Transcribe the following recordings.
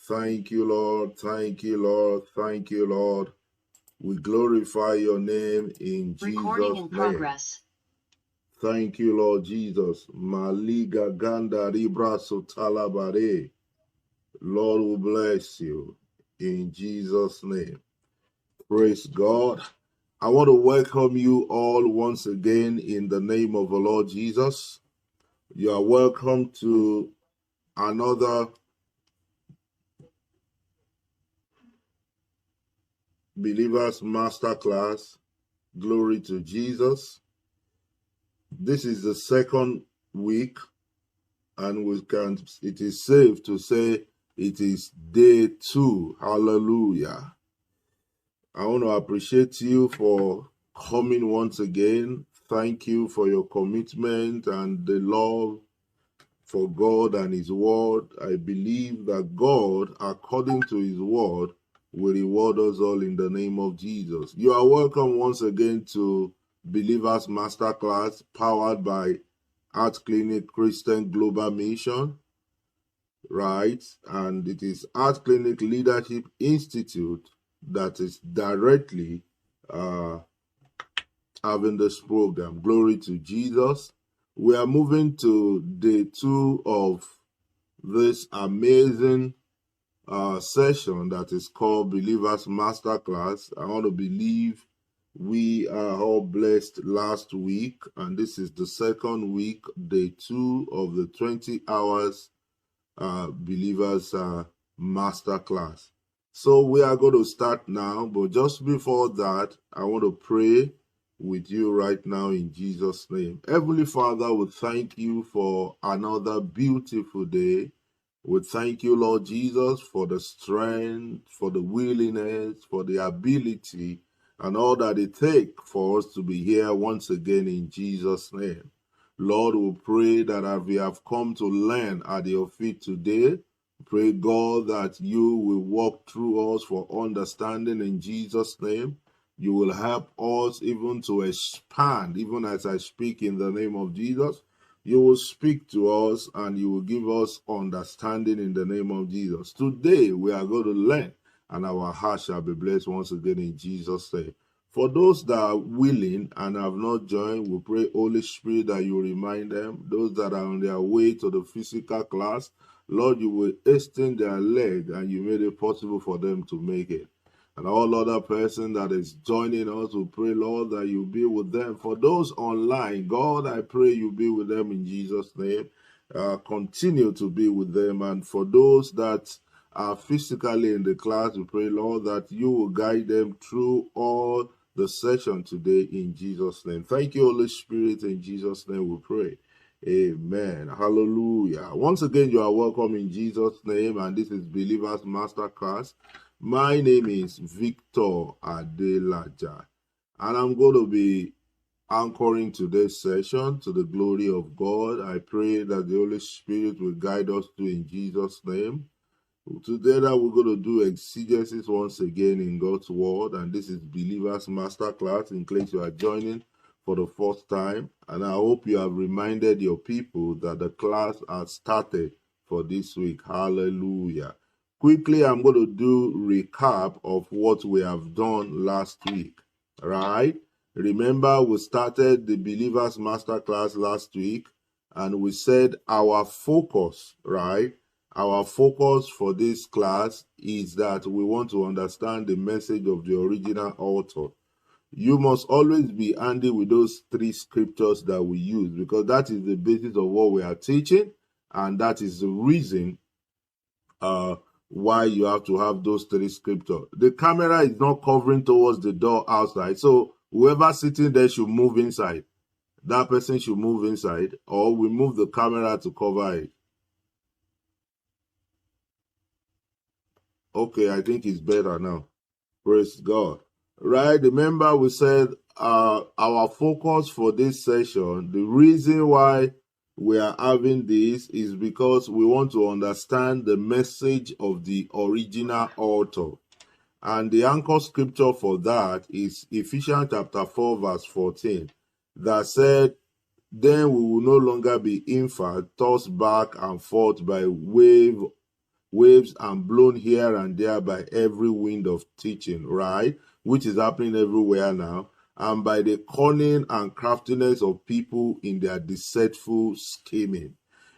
Thank you, Lord. Thank you, Lord. Thank you, Lord. We glorify your name in Recording Jesus' in name. progress. Thank you, Lord Jesus. Maliga ganda ribra sotalabare. Lord, we bless you in Jesus' name. Praise God. I want to welcome you all once again in the name of the Lord Jesus. You are welcome to another Believers Masterclass. Glory to Jesus. This is the second week, and it is safe to say it is day 2. Hallelujah. I want to appreciate you for coming once again. Thank you for your commitment and the love for God and His Word. I believe that God, according to His Word, will reward us all in the name of Jesus. You are welcome once again to Believers Masterclass, powered by Art Clinic Christian Global Mission, right? And it is Art Clinic Leadership Institute that is directly having this program. Glory to Jesus. We are moving to day 2 of this amazing session that is called Believers Masterclass. I want to believe we are all blessed last week, and this is the second week, day 2 of the 20 hours Believers Masterclass. So we are going to start now, but just before that, I want to pray with you right now in Jesus' name. Heavenly Father, we thank you for another beautiful day. We thank you, Lord Jesus, for the strength, for the willingness, for the ability, and all that it takes for us to be here once again in Jesus' name. Lord, we pray that as we have come to learn at your feet today, pray, God, that you will walk through us for understanding in Jesus' name. You will help us even to expand, even as I speak in the name of Jesus. You will speak to us and you will give us understanding in the name of Jesus. Today we are going to learn, and our heart shall be blessed once again in Jesus' name. For those that are willing and have not joined, we pray, Holy Spirit, that you remind them. Those that are on their way to the physical class, Lord, you will extend their leg and you made it possible for them to make it. And all other person that is joining us, we pray, Lord, that you be with them. For those online, God, I pray you be with them in Jesus' name. Continue to be with them. And for those that are physically in the class, we pray, Lord, that you will guide them through all the session today in Jesus' name. Thank you, Holy Spirit. In Jesus' name we pray. Amen. Hallelujah. Once again, you are welcome in Jesus' name, and this is Believers Masterclass. My name is Victor Adelaja, and I'm going to be anchoring today's session to the glory of God. I pray that the Holy Spirit will guide us to in Jesus' name. Together we're going to do exegesis once again in God's Word, and this is Believers Masterclass in case you are joining for the first time. And I hope you have reminded your people that the class has started for this week. Hallelujah. Quickly, I'm going to do recap of what we have done last week, right? Remember, we started the Believers Masterclass last week, and we said our focus, right? Our focus for this class is that we want to understand the message of the original author. You must always be handy with those 3 scriptures that we use, because that is the basis of what we are teaching, and that is the reason why you have to have those 3 scriptures. The camera is not covering towards the door outside, so whoever sitting there should move inside. That person should move inside, or we move the camera to cover it. Okay, I think it's better now. Praise God. Right, remember we said our focus for this session, the reason why we are having this is because we want to understand the message of the original author. And the anchor scripture for that is Ephesians chapter 4 verse 14 that said, then we will no longer be infants, tossed back and forth by wave waves and blown here and there by every wind of teaching, right? Which is happening everywhere now. And by the cunning and craftiness of people in their deceitful scheming.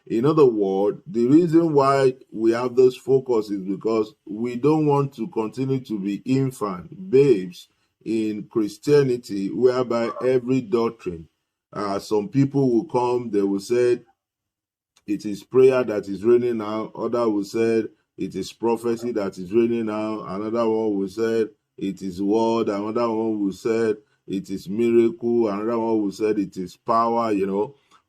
In other words, the reason why we have this focus is because we don't want to continue to be infant babes in Christianity, whereby every doctrine, some people will come, they will say it is prayer that is reigning now. Other will say it is prophecy that is reigning now. Another one will say it is word. Another one will say it is miracle. Another one will say it is power.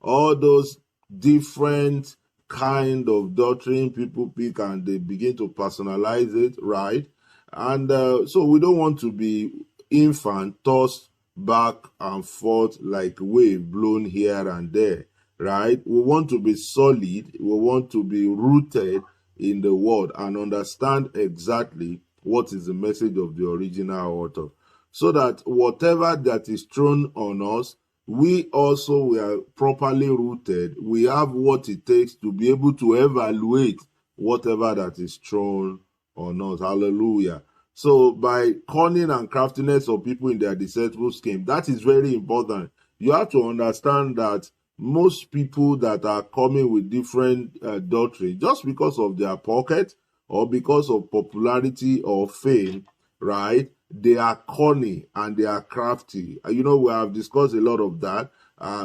All those different kind of doctrine people pick and they begin to personalize it, right? And so we don't want to be infant tossed back and forth like wave blown here and there, right? We want to be solid. We want to be rooted in the word and understand exactly what is the message of the original author, so that whatever that is thrown on us, we also are properly rooted. We have what it takes to be able to evaluate whatever that is thrown on us. Hallelujah. So by cunning and craftiness of people in their deceitful scheme, that is very important. You have to understand that most people that are coming with different doctrine, just because of their pocket or because of popularity or fame, right? They are cunning and they are crafty. We have discussed a lot of that.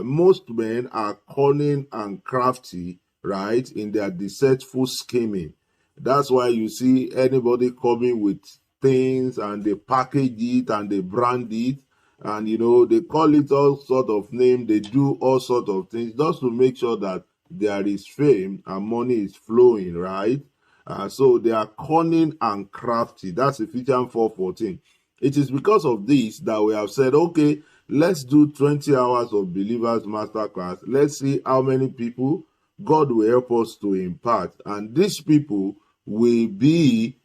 Most men are cunning and crafty, right, in their deceitful scheming. That's why you see anybody coming with things and they package it and they brand it, and they call it all sort of name. They do all sort of things just to make sure that there is fame and money is flowing, right? So they are cunning and crafty. That's Ephesians 4:14. It is because of this that we have said, okay, let's do 20 hours of Believers Masterclass. Let's see how many people God will help us to impact. And these people will be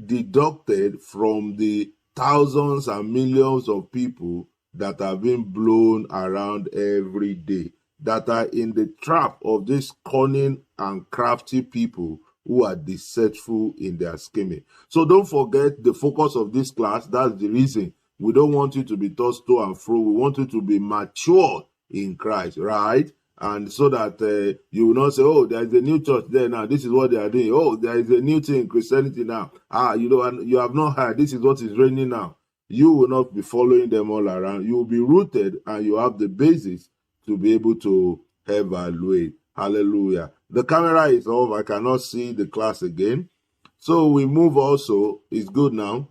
deducted from the thousands and millions of people that are being blown around every day, that are in the trap of these cunning and crafty people who are deceitful in their scheming. So don't forget the focus of this class. That's the reason we don't want you to be tossed to and fro. We want you to be mature in Christ, right? And so that you will not say, oh, there is a new church there now. This is what they are doing. Oh, there is a new thing in Christianity now. You have not heard. This is what is reigning now. You will not be following them all around. You will be rooted and you have the basis to be able to evaluate. Hallelujah. The camera is off. I cannot see the class again. So we move also. It's good now.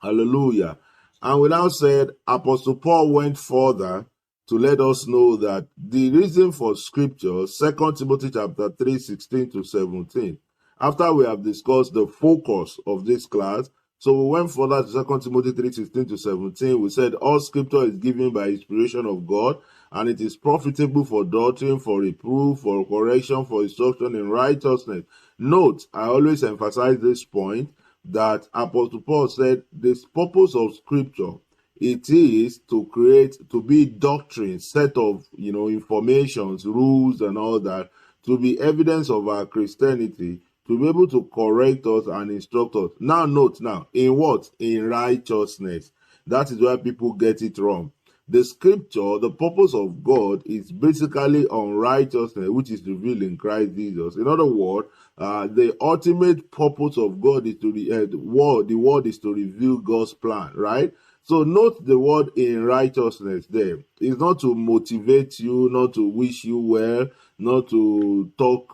Hallelujah. And we now said Apostle Paul went further to let us know that the reason for scripture, 2 Timothy chapter 3, 16 to 17, after we have discussed the focus of this class, so we went further to 2 Timothy 3, 16 to 17. We said all scripture is given by inspiration of God, and it is profitable for doctrine, for reproof, for correction, for instruction in righteousness. Note, I always emphasize this point, that Apostle Paul said this purpose of scripture, it is to be doctrine, set of informations, rules and all that, to be evidence of our Christianity, to be able to correct us and instruct us. Now note, in what? In righteousness. That is where people get it wrong. The scripture, the purpose of God is basically on righteousness, which is revealed in Christ Jesus. In other words, the ultimate purpose of God is the word is to reveal God's plan, right? So note the word in righteousness there. It's not to motivate you, not to wish you well, not to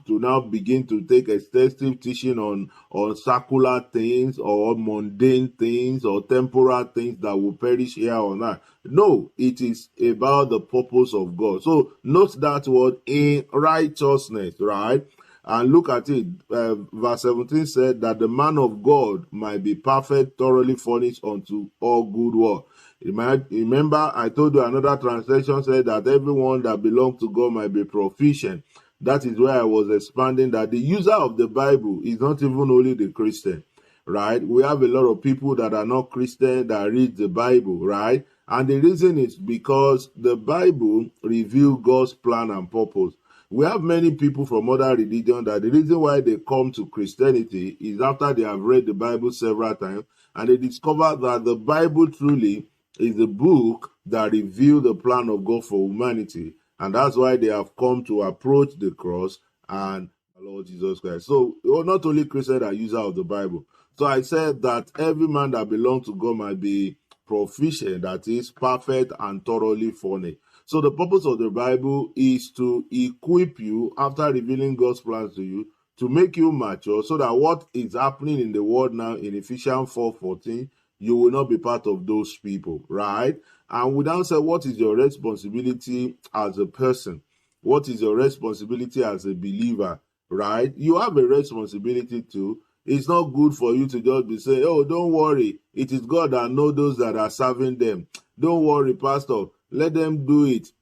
now begin to take extensive teaching on secular things or mundane things or temporal things that will perish here on earth. No, it is about the purpose of God. So note that word in righteousness, right? And look at it. Verse 17 said that the man of God might be perfect, thoroughly furnished unto all good work. Remember, I told you another translation said that everyone that belongs to God might be proficient. That is where I was expanding that the user of the Bible is not even only the Christian, right? We have a lot of people that are not Christian that read the Bible, right? And the reason is because the Bible reveals God's plan and purpose. We have many people from other religions that the reason why they come to Christianity is after they have read the Bible several times and they discover that the Bible truly is the book that reveals the plan of God for humanity. And that's why they have come to approach the cross and the Lord Jesus Christ. So not only Christians are users of the Bible. So I said that every man that belongs to God might be proficient, that is perfect and thoroughly furnished. So the purpose of the Bible is to equip you after revealing God's plans to you, to make you mature, so that what is happening in the world now in Ephesians 4:14, you will not be part of those people, right? And we now say, what is your responsibility as a person? What is your responsibility as a believer, right? You have a responsibility too. It's not good for you to just be saying, oh, don't worry. It is God that knows those that are serving them. Don't worry, Pastor. Let them do it.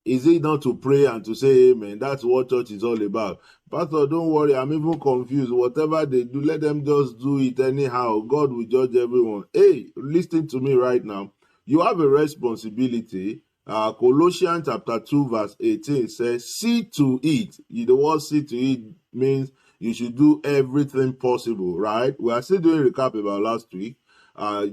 Is it not to pray and to say amen? That's what church is all about. Pastor, don't worry. I'm even confused. Whatever they do, let them just do it anyhow. God will judge everyone. Hey, listen to me right now. You have a responsibility. Colossians chapter 2 verse 18 says, see to it. The word see to it means you should do everything possible, right? We are still doing a recap about last week.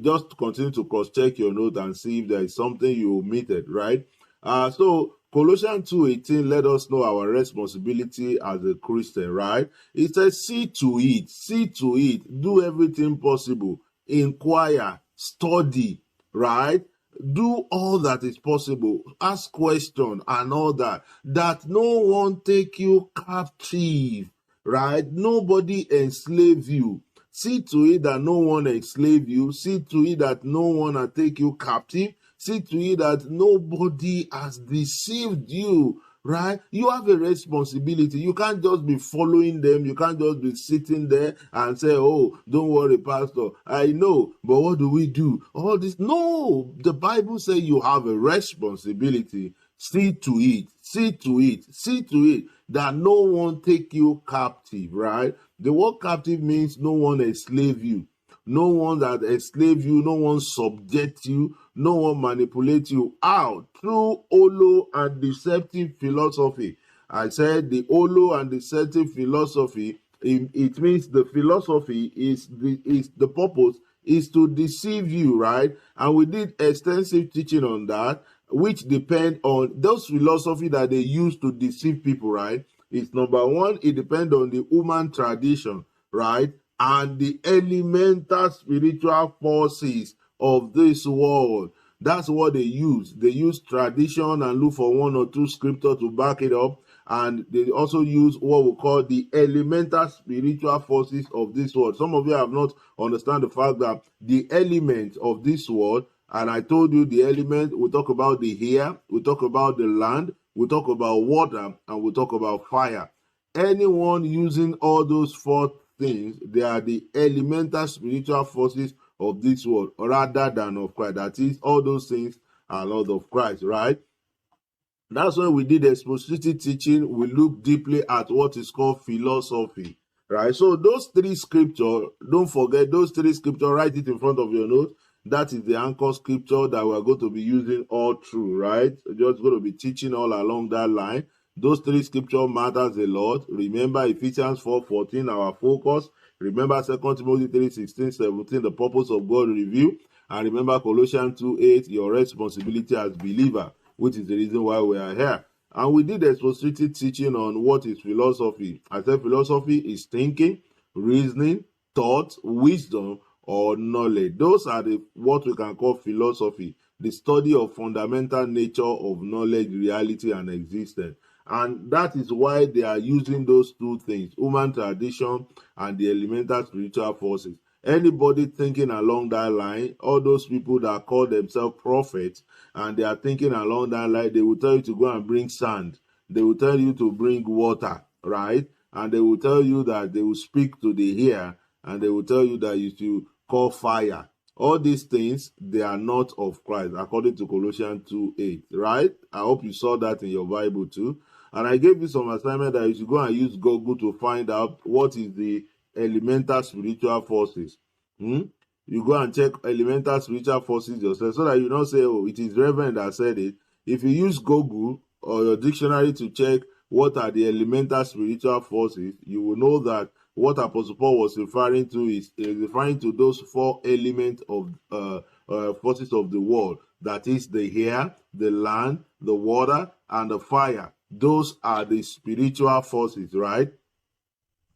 Just continue to cross-check your note and see if there is something you omitted, right? So Colossians 2:18 let us know our responsibility as a Christian, right? It says, see to it, do everything possible, inquire, study, right? Do all that is possible, ask questions and all that no one take you captive, right? Nobody enslave you. See to it that no one enslave you. See to it that no one will take you captive. See to it that nobody has deceived you, right? You have a responsibility. You can't just be following them. You can't just be sitting there and say, oh, don't worry, Pastor. I know, but what do we do? All this. No, the Bible says you have a responsibility. See to it that no one take you captive, right? The word captive means no one enslave you. No one that enslave you, no one subject you, no one manipulate you out through hollow and deceptive philosophy. I said the hollow and deceptive philosophy, it means the philosophy is the purpose is to deceive you, right? And we did extensive teaching on that, which depend on those philosophy that they use to deceive people, right? It's number one, it depends on the human tradition, right? And the elemental spiritual forces of this world. That's what they use. They use tradition and look for one or two scriptures to back it up. And they also use what we call the elemental spiritual forces of this world. Some of you have not understand the fact that the elements of this world, and I told you the element, we talk about the air, we talk about the land, we talk about water, and we talk about fire. Anyone using all those four things, they are the elemental spiritual forces of this world rather than of Christ. That is, all those things are not of Christ, right? That's when we did expositive teaching. We look deeply at what is called philosophy, right? So those three scriptures, don't forget those three scriptures, write it in front of your notes. That is the anchor scripture that we're going to be using all through, right? We're just going to be teaching all along that line. Those three scriptures matters a lot. Remember Ephesians 4:14, our focus. Remember 2 Timothy 3:16, 17, the purpose of God review. And remember Colossians 2:8, your responsibility as believer, which is the reason why we are here. And we did expositive teaching on what is philosophy. I said philosophy is thinking, reasoning, thought, wisdom, or knowledge. Those are what we can call philosophy, the study of fundamental nature of knowledge, reality, and existence. And that is why they are using those two things, human tradition and the elemental spiritual forces. Anybody thinking along that line, all those people that call themselves prophets and they are thinking along that line, they will tell you to go and bring sand. They will tell you to bring water, right? And they will tell you that they will speak to the air, and they will tell you that you should call fire. All these things, they are not of Christ, according to Colossians 2:8, right? I hope you saw that in your Bible too. And I gave you some assignment that you should go and use Google to find out what is the elemental spiritual forces. You go and check elemental spiritual forces yourself so that you don't say, oh, it is Reverend that said it. If you use Google or your dictionary to check what are the elemental spiritual forces, you will know that what Apostle Paul was referring to is referring to those 4 elements of forces of the world. That is the air, the land, the water, and the fire. Those are the spiritual forces, right,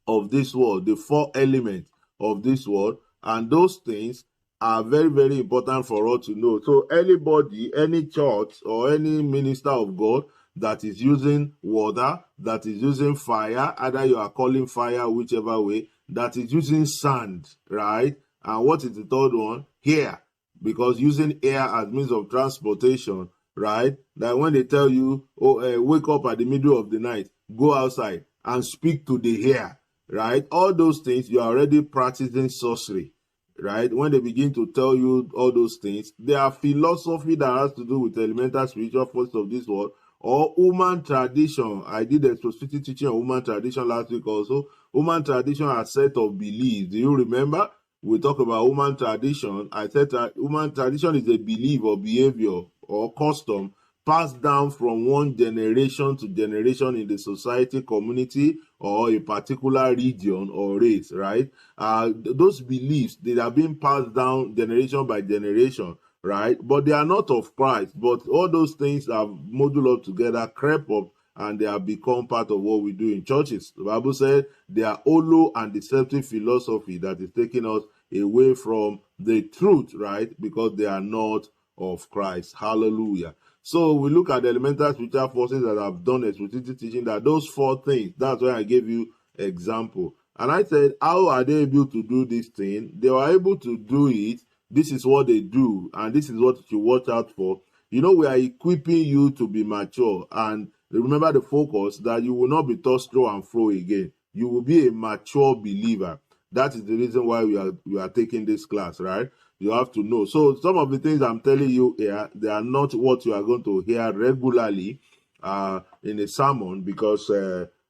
of this world, the 4 elements of this world. And those things are very, very important for us to know. So anybody, any church or any minister of God that is using water, that is using fire, either you are calling fire whichever way, that is using sand, right? And what is the third one? Air, because using air as means of transportation, right? That when they tell you, wake up at the middle of the night, go outside and speak to the air, right? All those things, you are already practicing sorcery, right? When they begin to tell you all those things, they are philosophy that has to do with elemental spiritual forces of this world, or human tradition. I did a specific teaching on human tradition last week also. Human tradition are a set of beliefs. Do you remember? We talk about human tradition. I said that human tradition is a belief or behavior or custom passed down from one generation to generation in the society, community, or a particular region or race, right? Those beliefs, they are being passed down generation by generation, right? But they are not of Christ. But all those things have modeled up together, crept up, and they have become part of what we do in churches. The Bible said they are hollow and deceptive philosophy that is taking us away from the truth, right? Because they are not of Christ. Hallelujah. So we look at the elemental spiritual forces that have done a specific teaching, that those 4 things, that's why I gave you example. And I said, how are they able to do this thing? They were able to do it. This is what they do, and this is what you watch out for. You know, we are equipping you to be mature, and remember the focus that you will not be tossed to and fro again. You will be a mature believer. That is the reason why we are taking this class, right? You have to know. So some of the things I'm telling you here, they are not what you are going to hear regularly in a sermon, because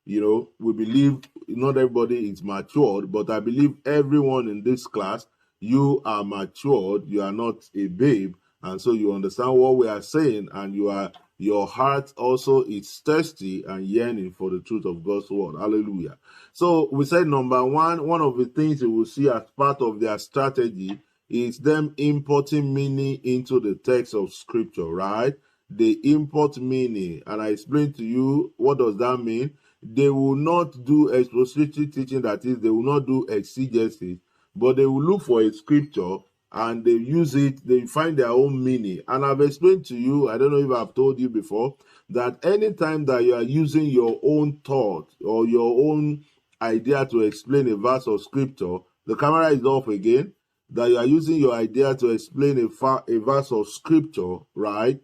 we believe not everybody is matured, but I believe everyone in this class, you are matured. You are not a babe, and so you understand what we are saying, and your heart also is thirsty and yearning for the truth of God's word. Hallelujah. So we said number one of the things you will see as part of their strategy is them importing meaning into the text of scripture, right? They import meaning, and I explained to you what does that mean. They will not do expository teaching, that is, they will not do exegesis, but they will look for a scripture and they use it, they find their own meaning. And I've explained to you, I don't know if I've told you before, that anytime that you are using your own thought or your own idea to explain a verse of scripture, the camera is off again, that you are using your idea to explain a verse of scripture, right?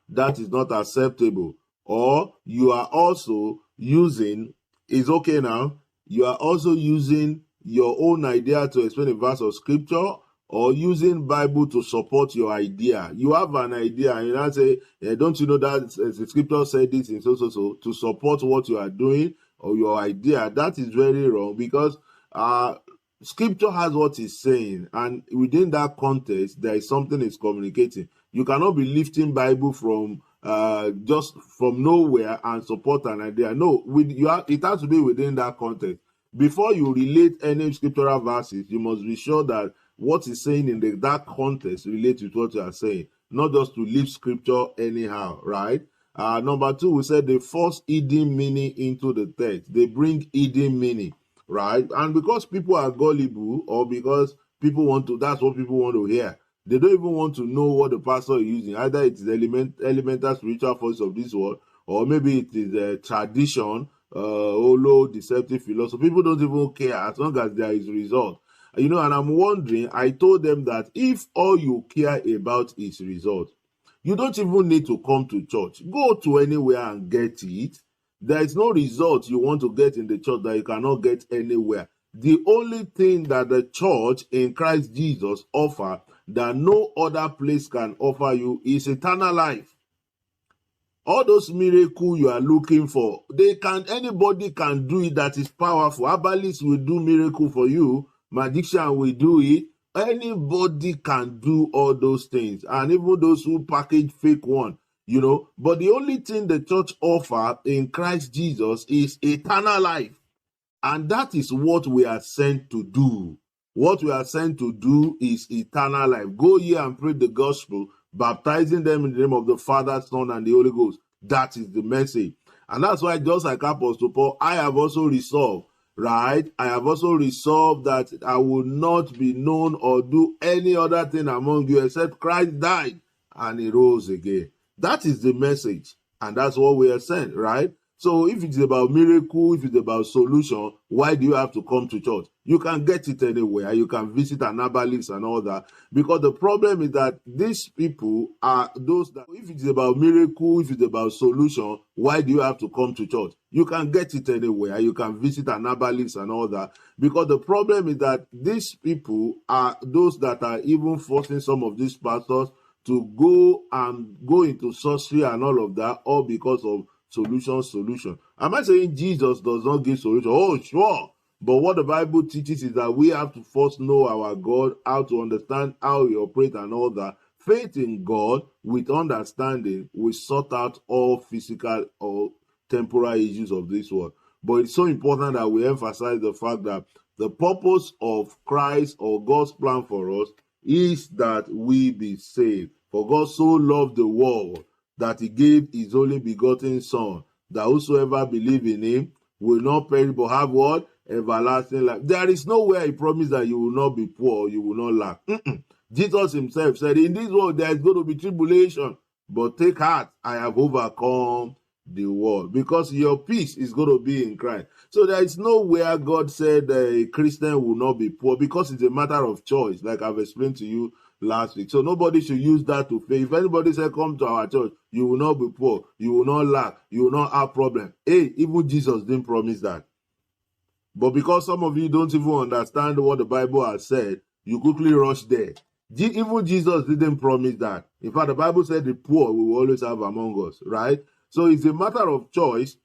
That is not acceptable. Or you are also using, is okay now, you are also using your own idea to explain a verse of scripture, or using Bible to support your idea. You have an idea and you now say, don't you know that the scripture said this and so to support what you are doing or your idea. That is very wrong, because scripture has what it's saying, and within that context, there is something it's communicating. You cannot be lifting Bible from just from nowhere and support an idea. No, it has to be within that context. Before you relate any scriptural verses, you must be sure that what is saying in that context relates with what you are saying, not just to leave scripture anyhow, right? Number 2, we said they force hidden meaning into the text. They bring hidden meaning, right? And because people are gullible, or because that's what people want to hear, they don't even want to know what the pastor is using. Either it is elemental spiritual force of this world, or maybe it is a tradition, hollow, deceptive philosophy. People don't even care as long as there is result. And I'm wondering, I told them that if all you care about is result, you don't even need to come to church. Go to anywhere and get it. There is no result you want to get in the church that you cannot get anywhere. The only thing that the church in Christ Jesus offers that no other place can offer you is eternal life. All those miracles you are looking for, anybody can do it that is powerful. Herbalists will do miracle for you. Magician will do it. Anybody can do all those things. And even those who package fake one, But the only thing the church offers in Christ Jesus is eternal life. And that is what we are sent to do. What we are sent to do is eternal life. Go ye and preach the gospel, baptizing them in the name of the Father, Son, and the Holy Ghost. That is the message. And that's why, just like Apostle Paul, I have also resolved, right? I have also resolved that I will not be known or do any other thing among you except Christ died and he rose again. That is the message. And that's what we are sent, right? So if it's about miracle, if it's about solution, why do you have to come to church? You can get it anywhere. You can visit an herbalist and all that. Because the problem is that these people are those that, if it's about miracle, if it's about solution, why do you have to come to church? You can get it anywhere. You can visit an herbalist and all that. Because the problem is that these people are those that are even forcing some of these pastors to go into sorcery and all of that, all because of solution. Am I saying Jesus does not give solution? Oh, sure. But what the Bible teaches is that we have to first know our God, how to understand how he operates and all that. Faith in God with understanding will sort out all physical or temporal issues of this world. But it's so important that we emphasize the fact that the purpose of Christ or God's plan for us is that we be saved. For God so loved the world that he gave his only begotten Son, that whosoever believe in him will not perish but have what? Everlasting life. There is nowhere he promised that you will not be poor, you will not lack. Jesus himself said, in this world there is going to be tribulation, but take heart, I have overcome the world. Because your peace is going to be in Christ. So there is nowhere God said a Christian will not be poor, because it's a matter of choice, like I've explained to you last week. So nobody should use that to fail. If anybody said, come to our church, you will not be poor, you will not lack, you will not have problem. Hey, even Jesus didn't promise that. But because some of you don't even understand what the Bible has said, you quickly rush there. Even Jesus didn't promise that. In fact, the Bible said the poor we will always have among us, right? So it's a matter of choice.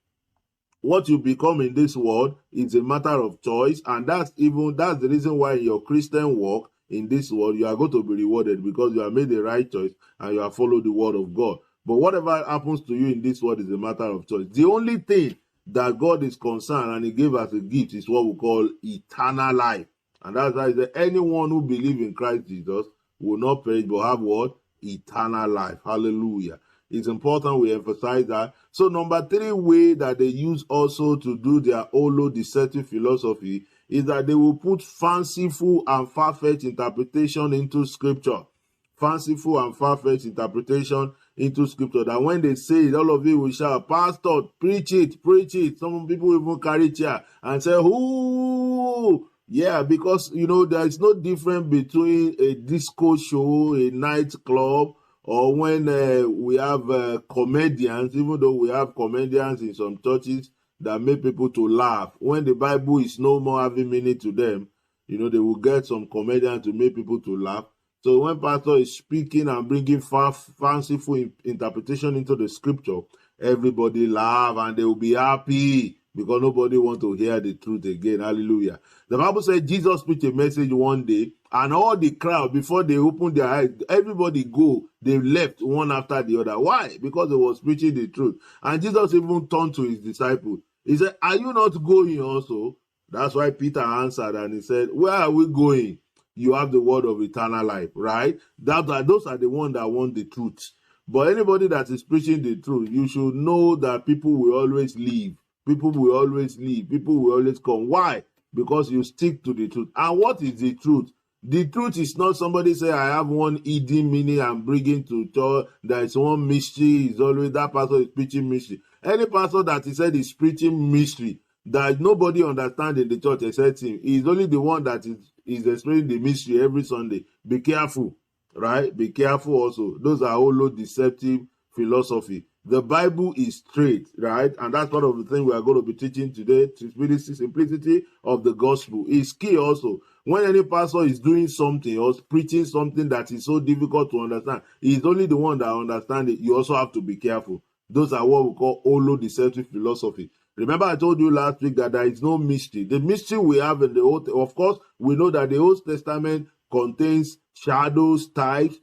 What you become in this world is a matter of choice. And that's the reason why in your Christian walk in this world, you are going to be rewarded, because you have made the right choice and you have followed the word of God. But whatever happens to you in this world is a matter of choice. The only thing that God is concerned and he gave as a gift is what we call eternal life. And that's why anyone who believes in Christ Jesus will not perish but have what? Eternal life. Hallelujah. It's important we emphasize that. So number 3 way that they use also to do their holo deceptive philosophy is that they will put fanciful and far-fetched interpretation into scripture. Fanciful and far-fetched interpretation into scripture. That when they say it, all of you will shout, Pastor, preach it, preach it. Some people even carry chair and say, "Ooh." Yeah, because, there is no difference between a disco show, a nightclub, or when we have comedians, even though we have comedians in some churches that make people to laugh. When the Bible is no more having meaning to them, they will get some comedians to make people to laugh. So when pastor is speaking and bringing fanciful interpretation into the scripture, everybody laugh and they will be happy, because nobody wants to hear the truth again. Hallelujah. The Bible said Jesus preached a message one day, and all the crowd, before they opened their eyes, everybody they left one after the other. Why? Because he was preaching the truth. And Jesus even turned to his disciples. He said, are you not going also? That's why Peter answered and he said, where are we going? You have the word of eternal life, right? Those are the ones that want the truth. But anybody that is preaching the truth, you should know that people will always leave. People will always leave. People will always come. Why? Because you stick to the truth. And what is the truth? The truth is not somebody say, I have one hidden meaning I'm bringing to church. There is one mystery. Is always that pastor is preaching mystery. Any pastor that he said is preaching mystery that nobody understands in the church except him, he is only the one that is explaining the mystery every Sunday. Be careful, right? Be careful also. Those are all deceptive philosophy. The Bible is straight, right? And that's part of the thing we are going to be teaching today. Simplicity of the gospel is key also. When any pastor is doing something or preaching something that is so difficult to understand, he is only the one that understands it. You also have to be careful. Those are what we call holo deceptive philosophy. Remember, I told you last week that there is no mystery. The mystery we have in the Old, of course, we know that the Old Testament contains shadows, types,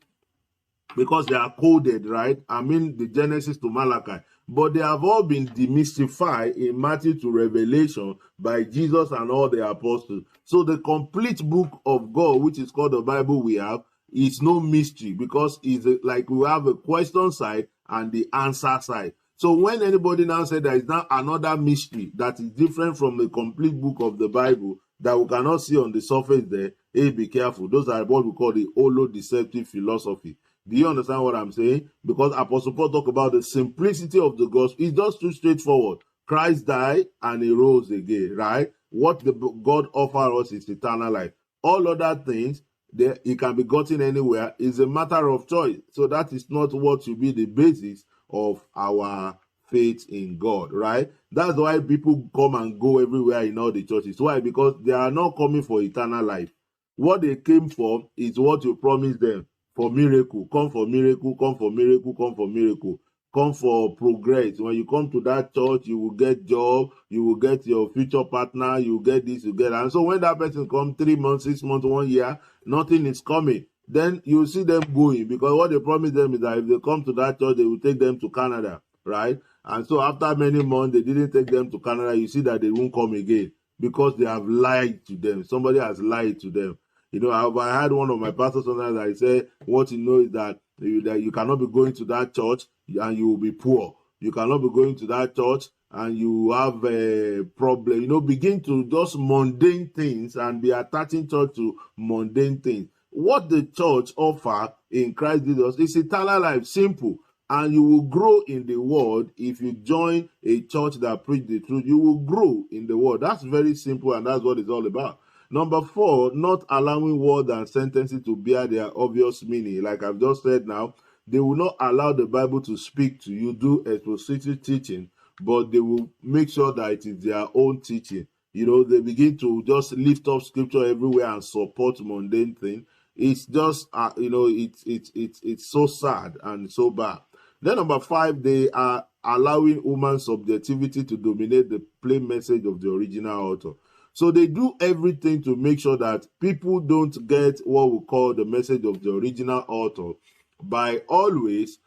because they are coded, right? I mean, the Genesis to Malachi. But they have all been demystified in Matthew to Revelation by Jesus and all the apostles. So the complete book of God, which is called the Bible we have, is no mystery, because it's like we have a question side and the answer side. So when anybody now said there is now another mystery that is different from the complete book of the Bible that we cannot see on the surface there, hey, be careful. Those are what we call the holo-deceptive philosophy. Do you understand what I'm saying? Because Apostle Paul talk about the simplicity of the gospel. It's just too straightforward. Christ died and he rose again, right? What God offers us is eternal life. All other things, it can be gotten anywhere. It's a matter of choice. So that is not what should be the basis of our faith in God, right? That's why people come and go everywhere in all the churches. Why? Because they are not coming for eternal life. What they came for is what you promised them. For miracle, come for miracle, come for miracle, come for miracle, come for progress. When you come to that church, you will get job, you will get your future partner, you will get this, you get that. And so when that person comes 3 months, 6 months, 1 year, nothing is coming. Then you see them going, because what they promised them is that if they come to that church, they will take them to Canada, right? And so after many months, they didn't take them to Canada. You see that they won't come again because they have lied to them. Somebody has lied to them. You know, I had one of my pastors sometimes I say, what you know is that you cannot be going to that church and you will be poor. You cannot be going to that church and you have a problem. You know, begin to just mundane things and be attaching church to mundane things. What the church offer in Christ Jesus is eternal life, simple. And you will grow in the word. If you join a church that preach the truth, you will grow in the word. That's very simple, and that's what it's all about. Number 4, not allowing words and sentences to bear their obvious meaning. Like I've just said now, they will not allow the Bible to speak to you, do expositive teaching, but they will make sure that it is their own teaching. You know, they begin to just lift up scripture everywhere and support mundane things. It's just, you know, it's so sad and so bad. Then number 5, they are allowing human subjectivity to dominate the plain message of the original author. So they do everything to make sure that people don't get what we call the message of the original author by always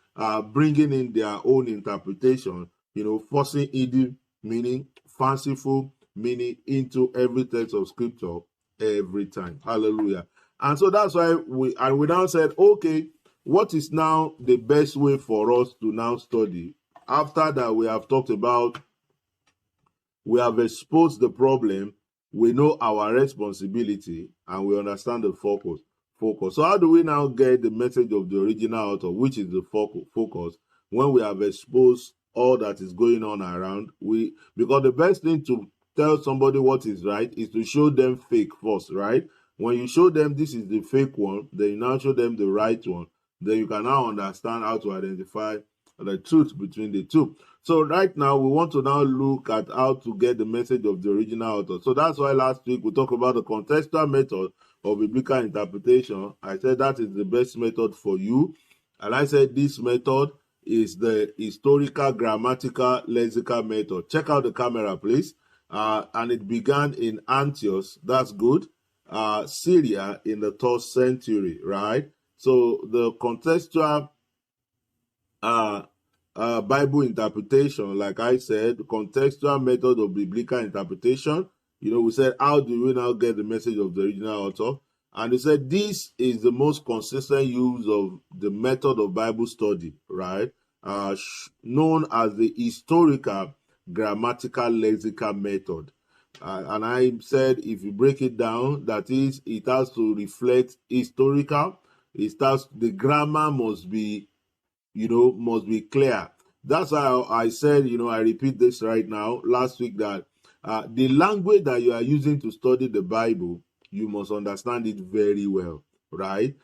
bringing in their own interpretation, you know, forcing hidden meaning, fanciful meaning into every text of scripture every time. Hallelujah. And so that's why we now said, okay, what is now the best way for us to now study? After that, we have talked about, we have exposed the problem, we know our responsibility, and we understand the focus. So how do we now get the message of the original author, which is the focus, when we have exposed all that is going on around? Because the best thing to tell somebody what is right is to show them fake first, right? When you show them this is the fake one, then you now show them the right one. Then you can now understand how to identify the truth between the two. So right now, we want to now look at how to get the message of the original author. So that's why last week we talked about the contextual method of biblical interpretation. I said that is the best method for you. And I said this method is the historical, grammatical, lexical method. Check out the camera, please. And it began in Antioch. That's good. Syria in the 3rd century, right? So the contextual Bible interpretation, like I said, contextual method of biblical interpretation. You know, we said, how do we now get the message of the original author? And they said, this is the most consistent use of the method of Bible study, right? Known as the historical, grammatical, lexical method. And I said, if you break it down, that is, it has to reflect historical. The grammar must be, you know, must be clear. That's why I said, you know, I repeat this right now, last week, that the language that you are using to study the Bible, you must understand it very well, right?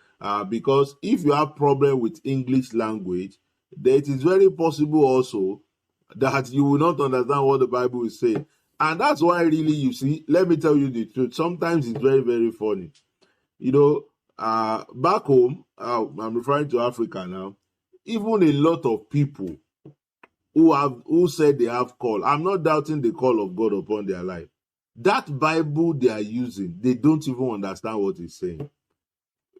Because if you have problem with English language, then it is very possible also that you will not understand what the Bible is saying. And that's why really, you see, let me tell you the truth. Sometimes it's very, very funny. You know, back home, I'm referring to Africa now, even a lot of people who said they have call, I'm not doubting the call of God upon their life. That Bible they are using, they don't even understand what it's saying.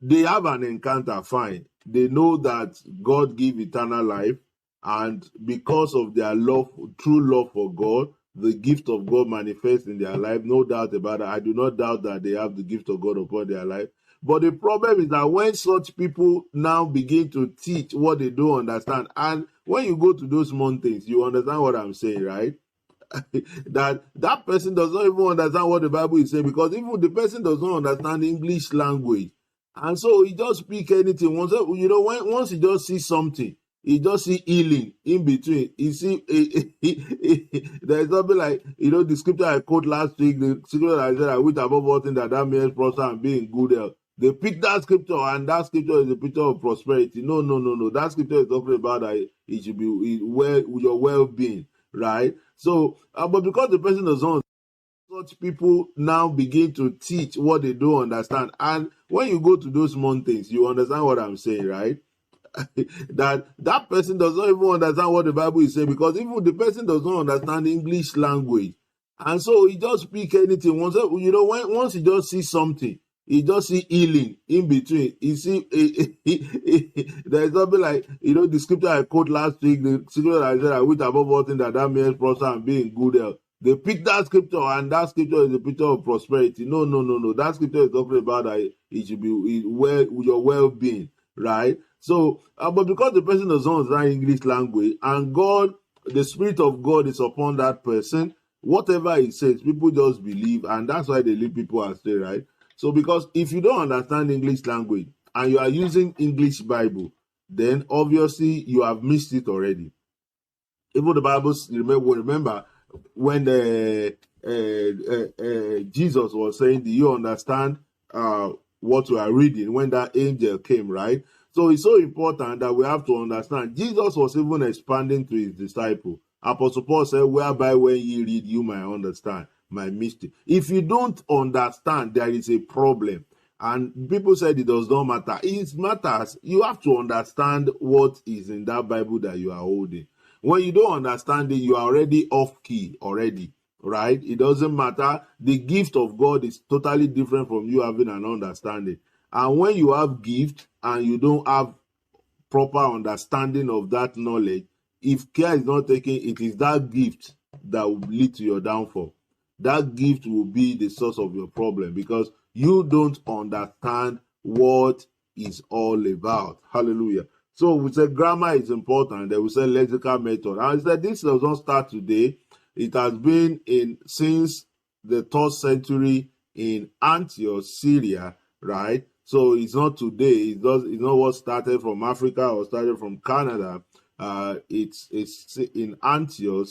They have an encounter, fine. they know that God gives eternal life, and because of their love, true love for God, the gift of God manifests in their life. No doubt about it. I do not doubt that they have the gift of God upon their life. But the problem is that when such people now begin to teach what they don't understand, and when you go to those mountains, you understand what I'm saying, right? that person does not even understand what the Bible is saying, because even the person does not understand English language, and so he just speak anything. Once he just sees something, he just see healing in between. You see, there's something like, the scripture I quote last week, the scripture I said, I wish above all things that may prosper and be in good health. They pick that scripture, and that scripture is a picture of prosperity. No. That scripture is talking about that it should be your well-being, right? So, but because the person does not, such people now begin to teach what they don't understand. And when you go to those mountains, you understand what I'm saying, right? that person does not even understand what the Bible is saying, because even the person does not understand English language. And so he just speak anything. Once he just sees something, he just see healing in between. You see, there's something like, the scripture I quote last week, the scripture I said, I wish above all things that may prosper and be in good health. They pick that scripture, and that scripture is a picture of prosperity. No. That scripture is talking about that it should be your well-being, right? So, but because the person does not understand English language, and God, the Spirit of God is upon that person, whatever he says, people just believe, and that's why they lead people astray, right? So, because if you don't understand English language and you are using English Bible, then obviously you have missed it already. Even the Bible, remember when Jesus was saying, do you understand what you are reading, when that angel came, right? So it's so important that we have to understand. Jesus was even expanding to his disciples. Apostle Paul said, whereby when ye read, you might understand my mystery. If you don't understand, there is a problem. And people said it does not matter. It matters. You have to understand what is in that Bible that you are holding. When you don't understand it, you are already off key already, right? It doesn't matter. The gift of God is totally different from you having an understanding. And when you have gift and you don't have proper understanding of that knowledge, if care is not taken, it is that gift that will lead to your downfall. That gift will be the source of your problem, because you don't understand what it's all about. Hallelujah. So we said grammar is important. Then we said lexical method. And I said this does not start today. It has been since the 3rd century in Antioch, Syria, right? So it's not today. It's not what started from Africa or started from Canada. It's in Antioch,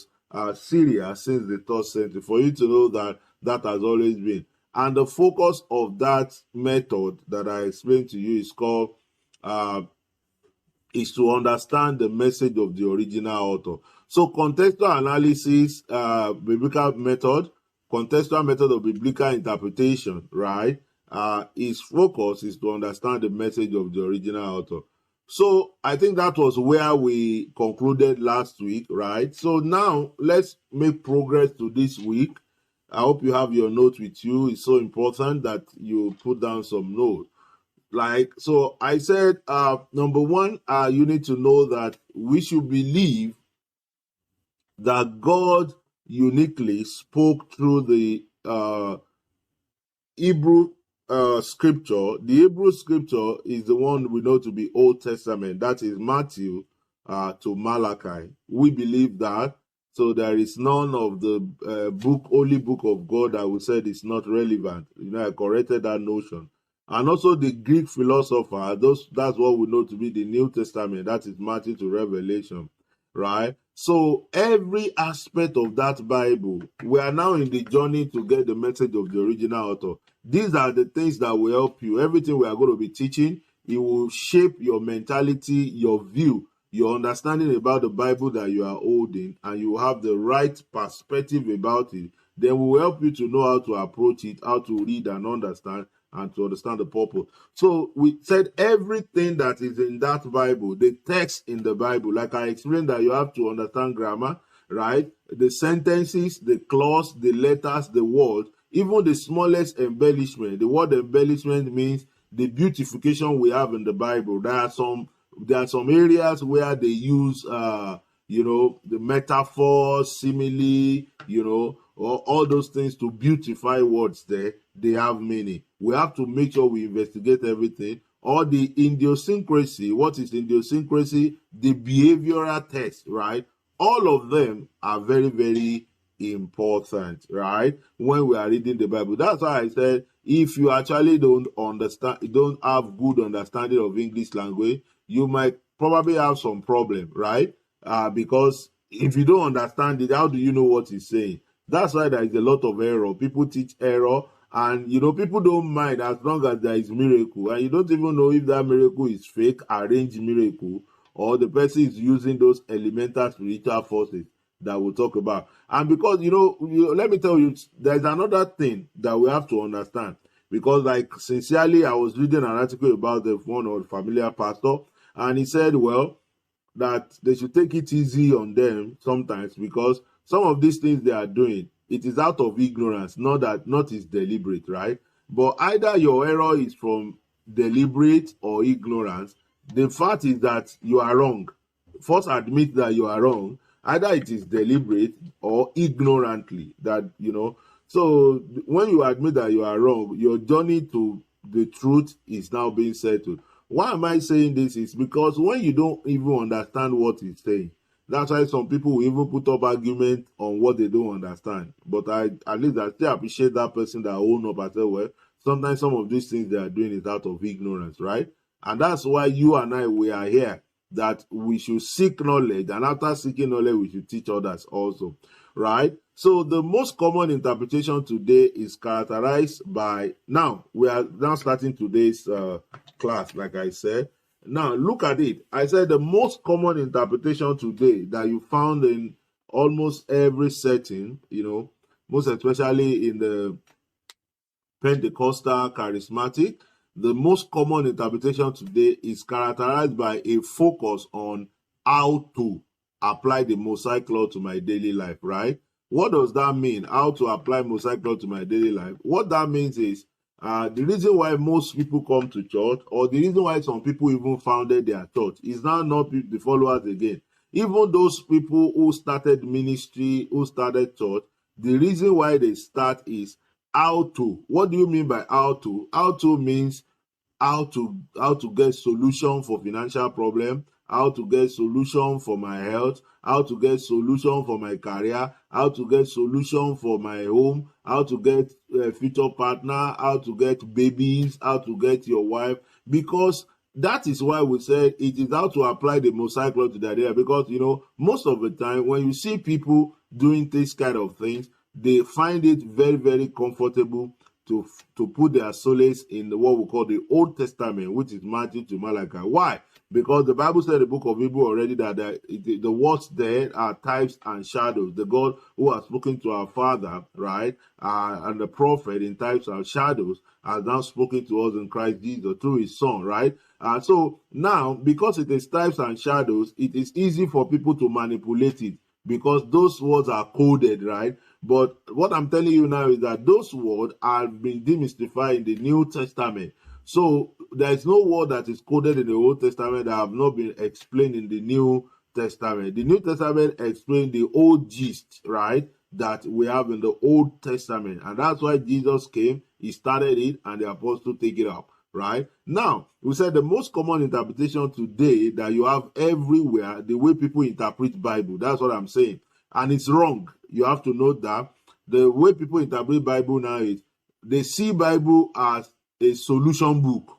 Syria, since the 3rd century. For you to know that has always been. And the focus of that method that I explained to you is called is to understand the message of the original author. So contextual analysis, contextual method of biblical interpretation, right? Its focus is to understand the message of the original author. So I think that was where we concluded last week, right? So now let's make progress to this week. I hope you have your note with you. It's so important that you put down some notes. So I said, number one, you need to know that we should believe that God uniquely spoke through the Hebrew scripture. The Hebrew scripture is the one we know to be Old Testament. That is Matthew to Malachi. We believe that. So there is none of the holy book of God that we said is not relevant. I corrected that notion. And also the Greek philosopher, that's what we know to be the New Testament. That is Matthew to Revelation, right? So every aspect of that Bible, we are now in the journey to get the message of the original author. These are the things that will help you. Everything we are going to be teaching, it will shape your mentality, your view, your understanding about the Bible that you are holding, and you have the right perspective about it. Then we will help you to know how to approach it, how to read and understand, and to understand the purpose. So we said everything that is in that Bible, the text in the Bible, like I explained, that you have to understand grammar, right? The sentences, the clause, the letters, the words, even the smallest embellishment. The word embellishment means the beautification we have in the Bible. There are some areas where they use the metaphor, simile, or all those things to beautify words there. They have meaning. We have to make sure we investigate everything. Or the idiosyncrasy. What is idiosyncrasy? The behavioral test, right? All of them are very, very important, right? When we are reading the Bible. That's why I said, if you actually don't have good understanding of English language, you might probably have some problem, right? Because if you don't understand it, how do you know what he's saying? That's why there is a lot of error. People teach error, and people don't mind as long as there is miracle, and you don't even know if that miracle is fake, arranged miracle, or the person is using those elemental spiritual forces that we'll talk about. And because let me tell you, there's another thing that we have to understand. Because, like, sincerely, I was reading an article about one of the familiar pastor, and he said, well, that they should take it easy on them sometimes, because some of these things they are doing, it is out of ignorance, not is deliberate, right? But either your error is from deliberate or ignorance. The fact is that you are wrong. First, admit that you are wrong. Either it is deliberate or ignorantly that, So when you admit that you are wrong, your journey to the truth is now being settled. Why am I saying this? Is because when you don't even understand what he's saying, that's why some people will even put up argument on what they don't understand. But at least I still appreciate that person that own up and say, well, sometimes some of these things they are doing is out of ignorance, right? And that's why you and I, we are here, that we should seek knowledge, and after seeking knowledge, we should teach others also, right? So the most common interpretation today is characterized by, now we are now starting today's class, like I said. Now look at it. I said the most common interpretation today that you found in almost every setting, most especially in the Pentecostal charismatic, the most common interpretation today is characterized by a focus on how to apply the Mosaic law to my daily life, right? What does that mean? How to apply Mosaic law to my daily life? What that means is the reason why most people come to church, or the reason why some people even founded their church, is now not the followers again. Even those people who started ministry, who started church, the reason why they start is how to. What do you mean by how to? How to means how to get solution for financial problem, how to get solution for my health, how to get solution for my career, how to get solution for my home, how to get a future partner, how to get babies, how to get your wife. Because that is why we said it is how to apply the Mosaic law to the idea. Because most of the time when you see people doing this kind of things, they find it very, very comfortable to put their solace in what we call the Old Testament, which is Matthew to Malachi. Why? Because the Bible said in the book of Hebrews already that the words there are types and shadows. The God who has spoken to our father, right, and the prophet in types and shadows has now spoken to us in Christ Jesus through his son, right? So now, because it is types and shadows, it is easy for people to manipulate it, because those words are coded, right? But what I'm telling you now is that those words have been demystified in the New Testament. So there is no word that is coded in the Old Testament that have not been explained in the New Testament. The New Testament explains the old gist, right, that we have in the Old Testament. And that's why Jesus came, he started it, and the apostles take it up. Right now, we said the most common interpretation today that you have everywhere, the way people interpret Bible. That's what I'm saying, and it's wrong. You have to note that the way people interpret Bible now is they see Bible as a solution book.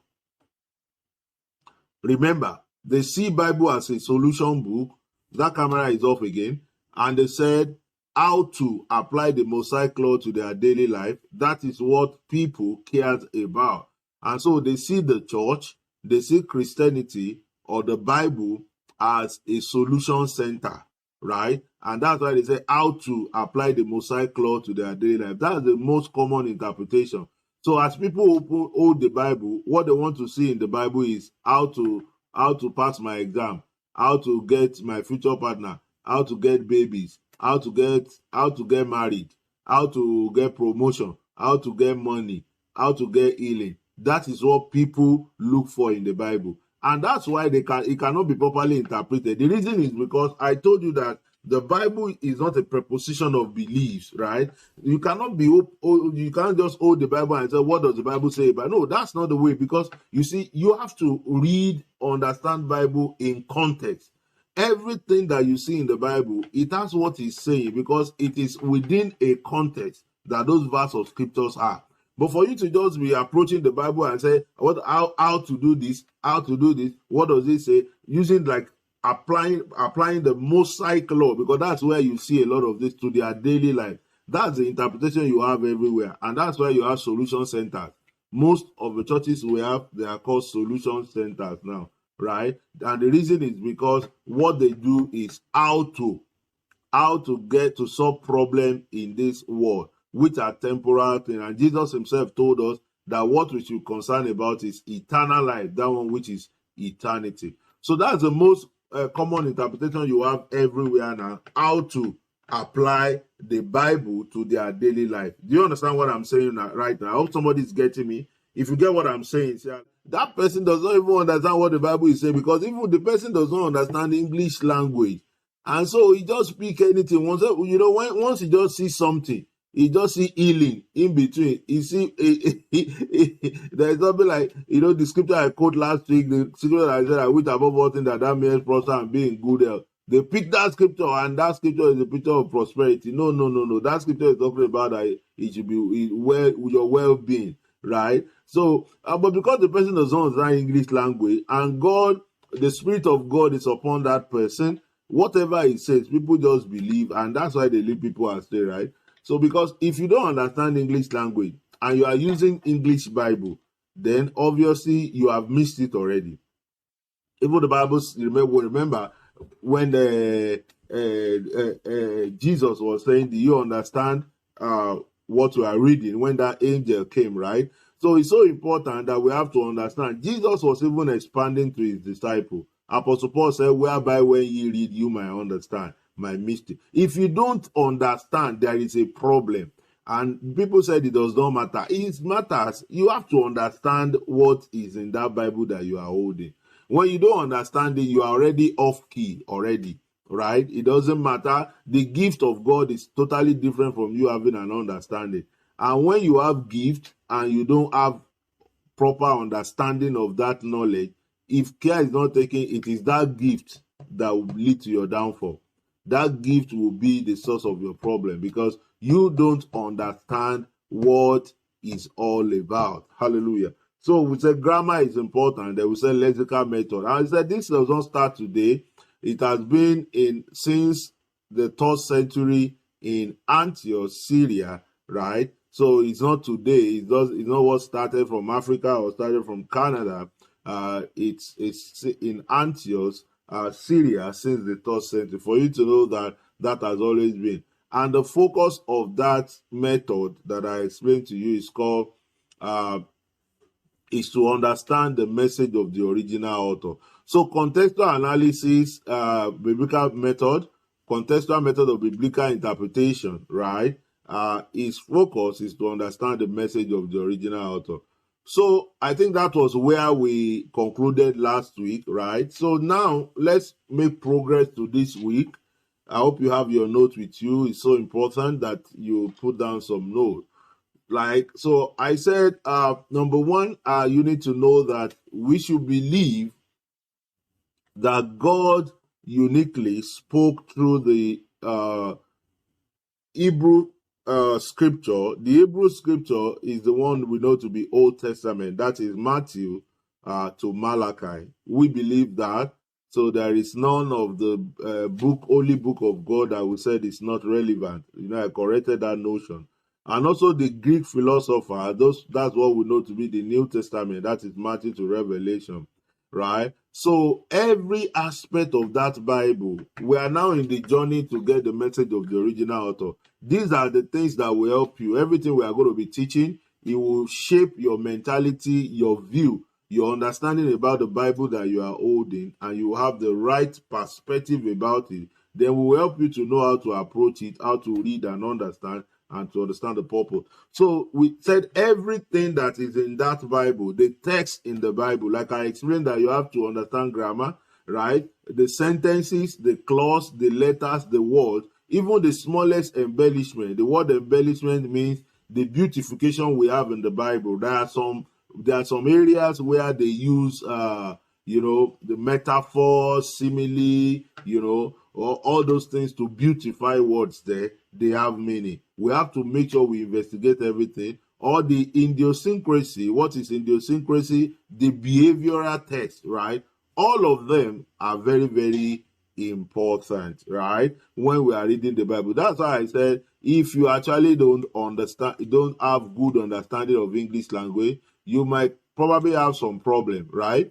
Remember, they see Bible as a solution book. That camera is off again, and they said how to apply the Mosaic law to their daily life. That is what people cared about. And so they see the church, they see Christianity or the Bible as a solution center, right? And that's why they say how to apply the Mosaic law to their daily life. That's the most common interpretation. So as people hold the Bible, what they want to see in the Bible is how to pass my exam, how to get my future partner, how to get babies, how to get married, how to get promotion, how to get money, how to get healing, That is what people look for in the Bible. And that's why it cannot be properly interpreted. The reason is because I told you that the Bible is not a preposition of beliefs, right? You cannot you can't just hold the Bible and say, what does the Bible say? But no, that's not the way, because you see, you have to read, understand Bible in context. Everything that you see in the Bible, it has what it's saying, because it is within a context that those verses of scriptures are. But for you to just be approaching the Bible and say, how to do this, what does it say? Using like applying the Mosaic law, because that's where you see a lot of this to their daily life. That's the interpretation you have everywhere. And that's why you have solution centers. Most of the churches we have, they are called solution centers now, right? And the reason is because what they do is how to get to solve problems in this world, which are temporal things. And Jesus himself told us that what we should concern about is eternal life, that one which is eternity. So that's the most common interpretation you have everywhere now, how to apply the Bible to their daily life. Do you understand what I'm saying right now? I hope somebody's getting me. If you get what I'm saying, that person does not even understand what the Bible is saying, because even the person does not understand English language. And so he just speak anything. Once he just sees something, he just see healing in between. You see, there's something like, the scripture I quote last week, the scripture I said, I wish above all things that may prosper and be in good health. They pick that scripture, and that scripture is a picture of prosperity. No. That scripture is talking about that it should be your well-being, right? So, but because the person does not understand English language, and God, the Spirit of God is upon that person, whatever he says, people just believe, and that's why they leave people astray, right? So, because if you don't understand English language and you are using English Bible, then obviously you have missed it already. Even the Bible, remember when Jesus was saying, do you understand what we are reading, when that angel came, right? So it's so important that we have to understand. Jesus was even expanding to his disciple. Apostle Paul said, whereby when ye read, you might understand my mystery. If you don't understand, there is a problem. And people said it does not matter. It matters. You have to understand what is in that Bible that you are holding. When you don't understand it, you are already off key already, right? It doesn't matter. The gift of God is totally different from you having an understanding. And when you have gift and you don't have proper understanding of that knowledge, if care is not taken, it is that gift that will lead to your downfall. That gift will be the source of your problem, because you don't understand what it's all about. Hallelujah. So we said grammar is important. Then we said lexical method. And I said this does not start today. It has been since the 3rd century in Antioch, Syria, right? So it's not today. It's not what started from Africa or started from Canada. It's in Antioch, Syria, since the 3rd century. For you to know that has always been. And the focus of that method that I explained to you is called is to understand the message of the original author. So contextual analysis, biblical method, contextual method of biblical interpretation, right? Its focus is to understand the message of the original author. So I think that was where we concluded last week, right? So now let's make progress to this week. I hope you have your notes with you. It's so important that you put down some notes. So I said, number one, you need to know that we should believe that God uniquely spoke through the Hebrew scripture. The Hebrew scripture is the one we know to be Old Testament. That is Matthew to Malachi. We believe that. So there is none of the holy book of God that we said is not relevant. I corrected that notion. And also the Greek philosopher, that's what we know to be the New Testament. That is Matthew to Revelation, right? So every aspect of that Bible, we are now in the journey to get the message of the original author. These are the things that will help you. Everything we are going to be teaching, it will shape your mentality, your view, your understanding about the Bible that you are holding, and you will have the right perspective about it. Then we will help you to know how to approach it, how to read and understand, and to understand the purpose. So we said everything that is in that Bible, the text in the Bible, like I explained that you have to understand grammar, right? The sentences, the clause, the letters, the words, even the smallest embellishment. The word embellishment means the beautification we have in the Bible. There are some areas where they use the metaphor, simile, or all those things to beautify words there. They have meaning. We have to make sure we investigate everything. Or the idiosyncrasy. What is idiosyncrasy? The behavioral text, right? All of them are very, very important, right? When we are reading the Bible. That's why I said, if you actually don't have good understanding of English language, you might probably have some problem, right?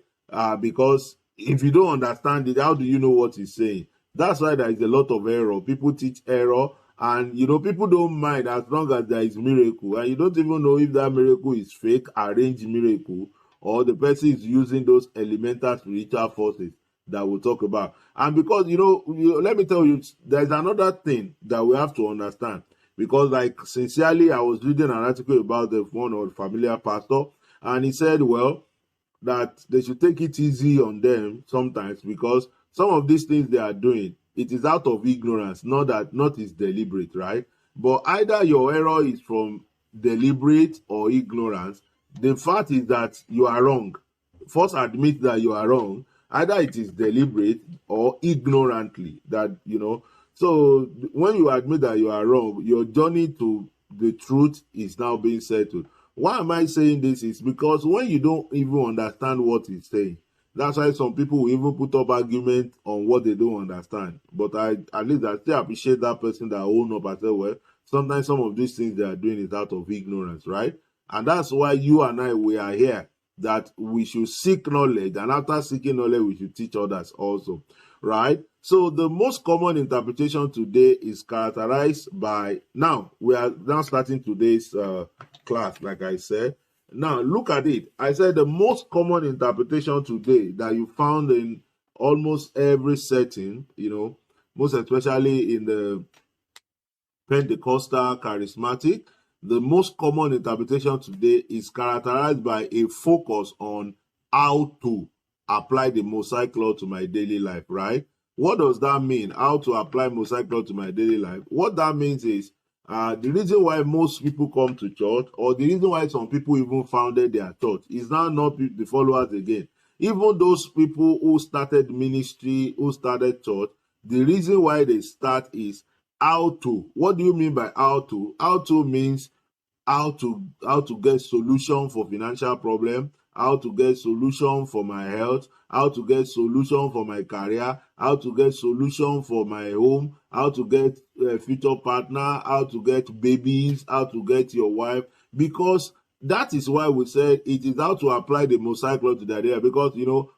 Because if you don't understand it, how do you know what he's saying? That's why there is a lot of error. People teach error, and people don't mind as long as there is miracle, and you don't even know if that miracle is fake, arranged miracle, or the person is using those elemental spiritual forces that we'll talk about. And because, let me tell you, there's another thing that we have to understand. Because, like, sincerely, I was reading an article about one of the familiar pastor, and he said, well, that they should take it easy on them sometimes, because some of these things they are doing, it is out of ignorance, not is deliberate, right? But either your error is from deliberate or ignorance. The fact is that you are wrong. First admit that you are wrong. Either it is deliberate or ignorantly that, So when you admit that you are wrong, your journey to the truth is now being settled. Why am I saying this? Is because when you don't even understand what he's saying, that's why some people will even put up argument on what they don't understand. But at least I still appreciate that person that own up and say, well, sometimes some of these things they are doing is out of ignorance, right? And that's why you and I, we are here, that we should seek knowledge, and after seeking knowledge, we should teach others also, right? So the most common interpretation today is characterized by, now we are now starting today's class, like I said. Now look at it. I said the most common interpretation today that you found in almost every setting, most especially in the Pentecostal charismatic, the most common interpretation today is characterized by a focus on how to apply the Mosaic law to my daily life, right? What does that mean? How to apply Mosaic law to my daily life? What that means is the reason why most people come to church, or the reason why some people even founded their church, is now not the followers again. Even those people who started ministry, who started church, the reason why they start is how to. What do you mean by how to? How to means how to get solution for financial problem, how to get solution for my health, how to get solution for my career, how to get solution for my home, how to get a future partner, how to get babies, how to get your wife. Because that is why we said it is how to apply the Mosaic law to the idea. Because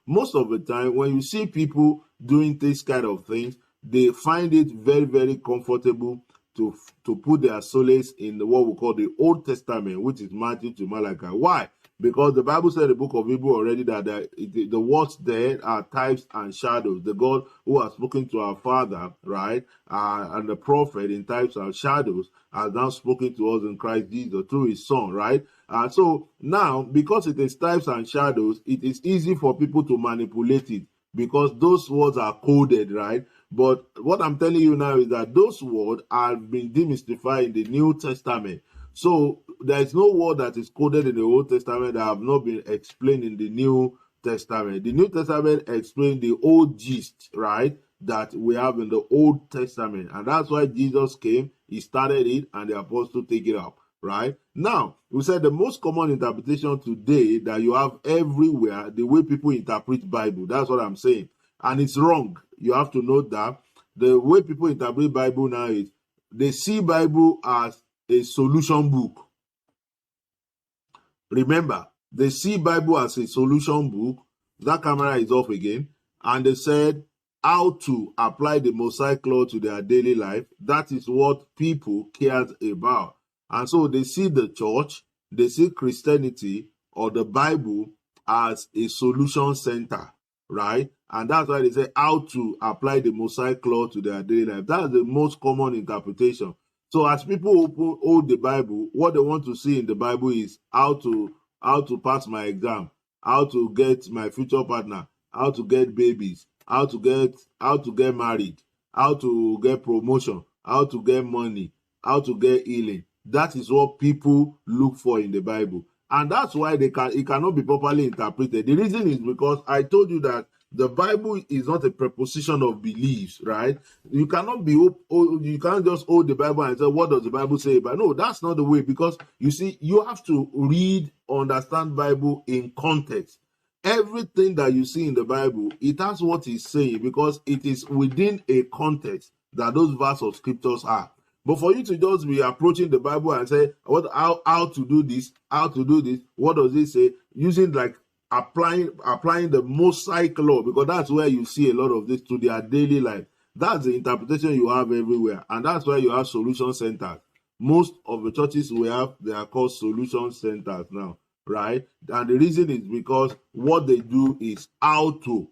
most of the time when you see people doing this kind of things, they find it very, very comfortable to put their solace in what we call the Old Testament, which is Matthew to Malachi. Why? Because the Bible said in the book of Hebrew already that the words there are types and shadows. The God who has spoken to our father, right, and the prophet in types and shadows has now spoken to us in Christ Jesus through his son, right? So now, because it is types and shadows, it is easy for people to manipulate it, because those words are coded, right? But what I'm telling you now is that those words have been demystified in the New Testament. So there is no word that is coded in the Old Testament that have not been explained in the New Testament. The New Testament explains the old gist, right, that we have in the Old Testament. And that's why Jesus came, he started it, and the apostles take it up, right? Now, we said the most common interpretation today that you have everywhere, the way people interpret Bible, that's what I'm saying. And it's wrong. You have to note that the way people interpret Bible now is they see Bible as a solution book. Remember, they see Bible as a solution book. That camera is off again. And they said how to apply the Mosaic law to their daily life. That is what people cared about. And so they see the church, they see Christianity or the Bible as a solution center, right? And that's why they say how to apply the Mosaic law to their daily life. That's the most common interpretation. So as people hold the Bible, what they want to see in the Bible is how to pass my exam, how to get my future partner, how to get babies, how to get married, how to get promotion, how to get money, how to get healing. That is what people look for in the Bible. And that's why it cannot be properly interpreted. The reason is because I told you that the Bible is not a preposition of beliefs, right? You cannot you can't just hold the Bible and say, what does the Bible say? But no, that's not the way, because you see, you have to understand Bible in context. Everything that you see in the Bible, it has what it's saying, because it is within a context that those verses of scriptures are. But for you to just be approaching the Bible and say, how to do this, what does it say, using like applying the Mosaic law, because that's where you see a lot of this to their daily life. That's the interpretation you have everywhere, and that's why you have solution centers. Most of the churches we have, they are called solution centers now, right? And the reason is because what they do is how to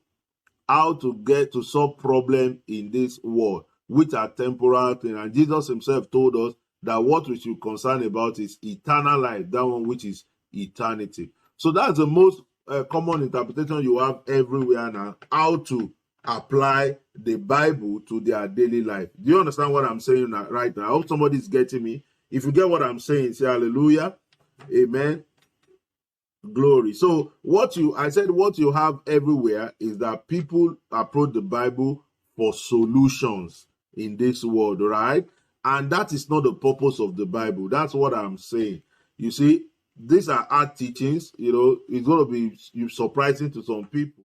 get to solve problem in this world, which are temporal things. And Jesus himself told us that what we should concern about is eternal life, that one which is eternity. So that's the most common interpretation you have everywhere now, how to apply the Bible to their daily life. Do you understand what I'm saying right now? I hope somebody's getting me. If you get what I'm saying, say hallelujah. Amen. Glory. So what you have everywhere is that people approach the Bible for solutions in this world, right? And that is not the purpose of the Bible. That's what I'm saying. You see, these are hard teachings. It's going to be surprising to some people.